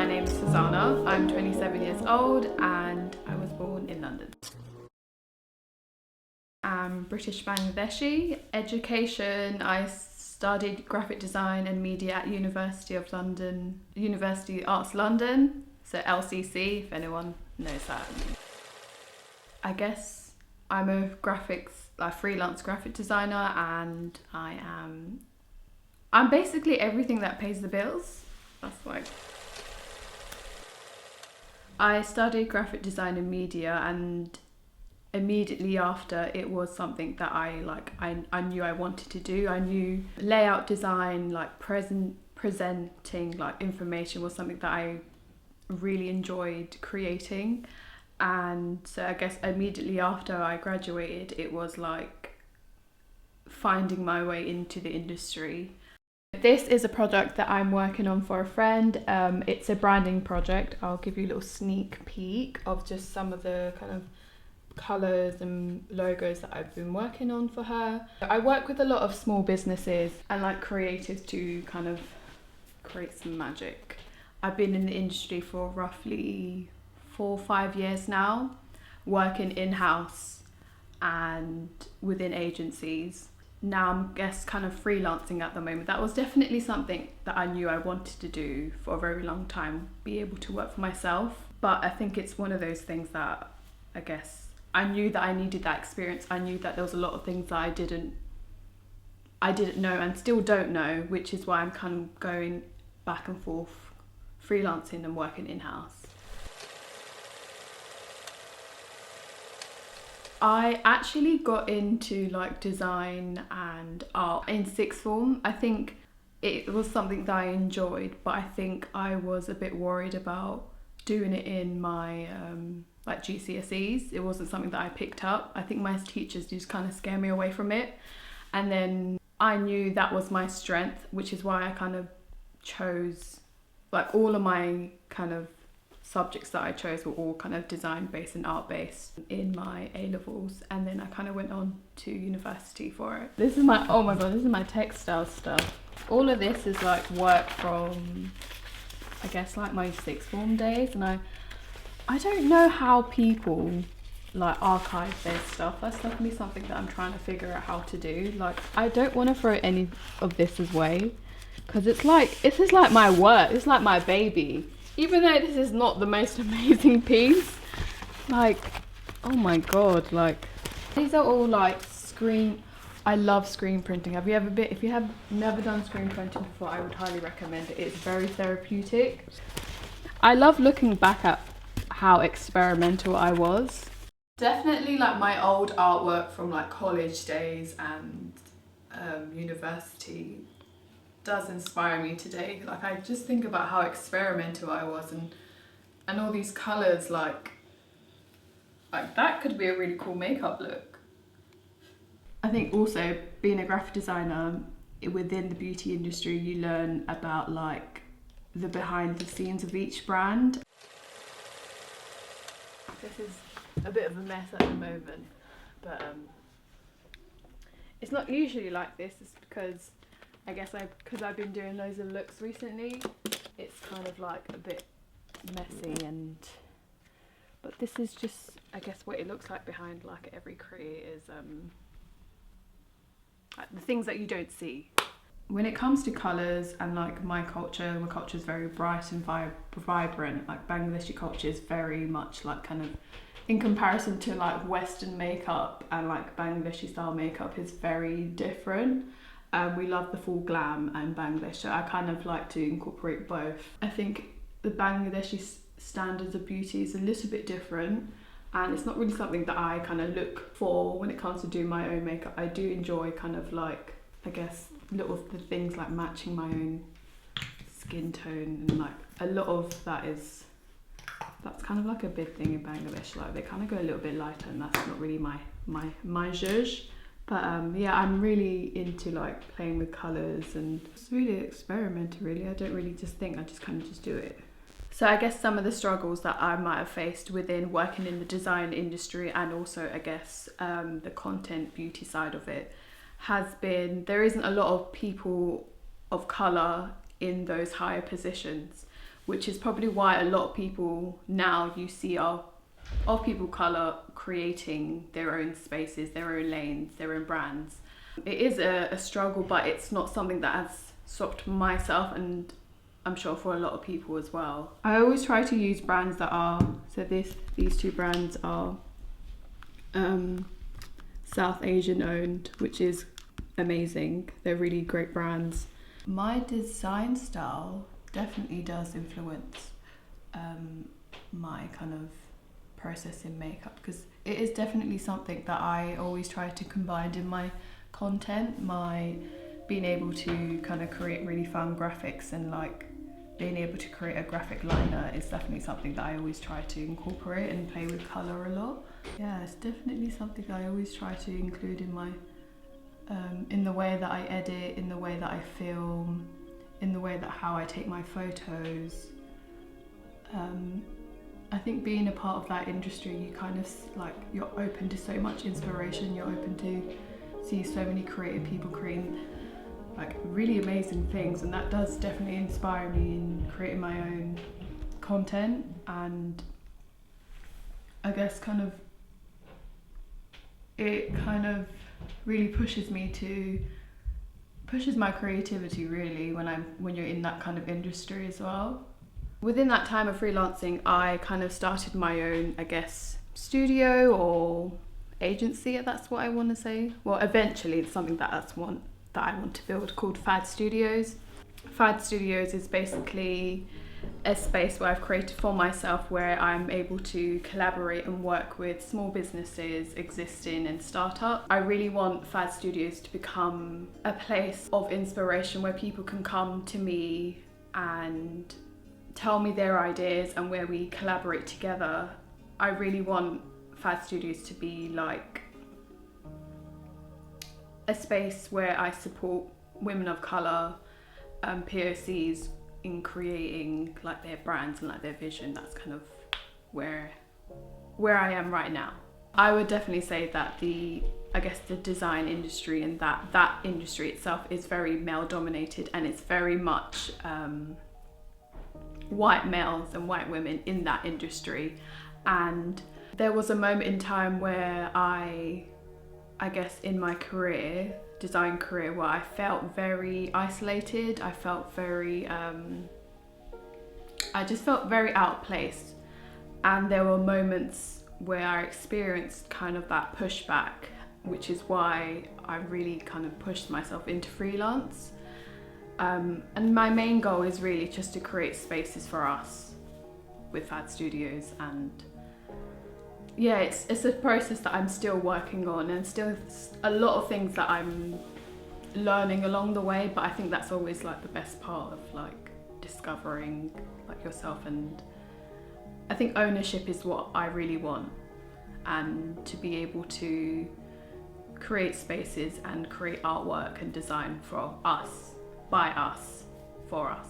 my name is Farzana. I'm 27 years old and I was born in London. I'm British Bangladeshi. Education, I studied graphic design and media at University of London, University Arts London, so LCC if anyone knows that. I guess I'm a freelance graphic designer, and I'm basically everything that pays the bills. That's like, I studied graphic design and media, and immediately after it was something that I knew I wanted to do. I knew layout design, like presenting like information was something that I really enjoyed creating. And so I guess immediately after I graduated, it was like finding my way into the industry. This is a project that I'm working on for a friend. It's a branding project. I'll give you a little sneak peek of just some of the kind of colours and logos that I've been working on for her. I work with a lot of small businesses and like creatives to kind of create some magic. I've been in the industry for roughly 4 or 5 years now, working in-house and within agencies. Now I'm kind of freelancing at the moment. That was definitely something that I knew I wanted to do for a very long time, be able to work for myself. But I think it's one of those things that I guess I knew that I needed that experience. I knew that there was a lot of things that I didn't know and still don't know, which is why I'm kind of going back and forth freelancing and working in-house. I actually got into like design and art in sixth form. I think it was something that I enjoyed, but I think I was a bit worried about doing it in my like GCSEs. It wasn't something that I picked up. I think my teachers just kind of scare me away from it. And then I knew that was my strength, which is why I kind of chose, like all of my kind of subjects that I chose were all kind of design based and art based in my A-levels, and then I kind of went on to university for it. This is my, oh my god, this is my textile stuff. All of this is like work from, I guess, like my sixth form days, and I don't know how people like archive their stuff. That's definitely something that I'm trying to figure out how to do. Like, I don't want to throw any of this away because this is like my work. It's like my baby. Even though this is not the most amazing piece, like, oh my god, like, these are all like I love screen printing. If you have never done screen printing before, I would highly recommend it. It's very therapeutic. I love looking back at how experimental I was. Definitely like my old artwork from like college days and university does inspire me today. Like, I just think about how experimental I was, and all these colours, like that could be a really cool makeup look. I think also being a graphic designer within the beauty industry, you learn about like the behind the scenes of each brand. This is a bit of a mess at the moment, but it's not usually like this. It's because I guess because I've been doing loads of looks recently, it's kind of like a bit messy, but this is just, I guess, what it looks like behind like every career is like the things that you don't see. When it comes to colours and like my culture is very bright and vibrant. Like Bangladeshi culture is very much like kind of, in comparison to like Western makeup and like Bangladeshi style makeup, is very different. We love the full glam and Bangladesh, so I kind of like to incorporate both. I think the Bangladeshi standards of beauty is a little bit different, and it's not really something that I kind of look for when it comes to doing my own makeup. I do enjoy kind of like, I guess, little the things like matching my own skin tone, and like a lot of that's kind of like a big thing in Bangladesh. Like they kind of go a little bit lighter, and that's not really my zhuzh. But yeah, I'm really into like playing with colours, and it's really experimental really. I don't really just think, I just kind of just do it. So I guess some of the struggles that I might have faced within working in the design industry, and also I guess the content beauty side of it, has been there isn't a lot of people of colour in those higher positions, which is probably why a lot of people now you see of people colour creating their own spaces, their own lanes, their own brands. It is a struggle, but it's not something that has stopped myself, and I'm sure for a lot of people as well. I always try to use brands that are, so these two brands are South Asian owned, which is amazing. They're really great brands. My design style definitely does influence my kind of process in makeup, because it is definitely something that I always try to combine in my content. My being able to kind of create really fun graphics and like being able to create a graphic liner is definitely something that I always try to incorporate and play with colour a lot. Yeah, it's definitely something I always try to include in my in the way that I edit, in the way that I film, in the way that how I take my photos. I think being a part of that industry, you kind of like, you're open to so much inspiration, you're open to see so many creative people creating like really amazing things, and that does definitely inspire me in creating my own content. And I guess it kind of really pushes my creativity really when you're in that kind of industry as well. Within that time of freelancing, I kind of started my own, I guess, studio or agency, that's what I want to say. Well, eventually it's something that I want to build, called Fad Studios. Fad Studios is basically a space where I've created for myself, where I'm able to collaborate and work with small businesses, existing and startup. I really want Fad Studios to become a place of inspiration where people can come to me and tell me their ideas, and where we collaborate together. I really want Fad Studios to be like a space where I support women of colour, POCs, in creating like their brands and like their vision. That's kind of where I am right now. I would definitely say that the design industry and that industry itself is very male dominated, and it's very much white males and white women in that industry. And there was a moment in time where I guess in my design career, where I felt very isolated. I felt very, I just felt very out of place. And there were moments where I experienced kind of that pushback, which is why I really kind of pushed myself into freelance. And my main goal is really just to create spaces for us with Fad Studios. And yeah, it's a process that I'm still working on, and still a lot of things that I'm learning along the way, but I think that's always like the best part of like discovering like yourself. And I think ownership is what I really want, and to be able to create spaces and create artwork and design for us, by us, for us.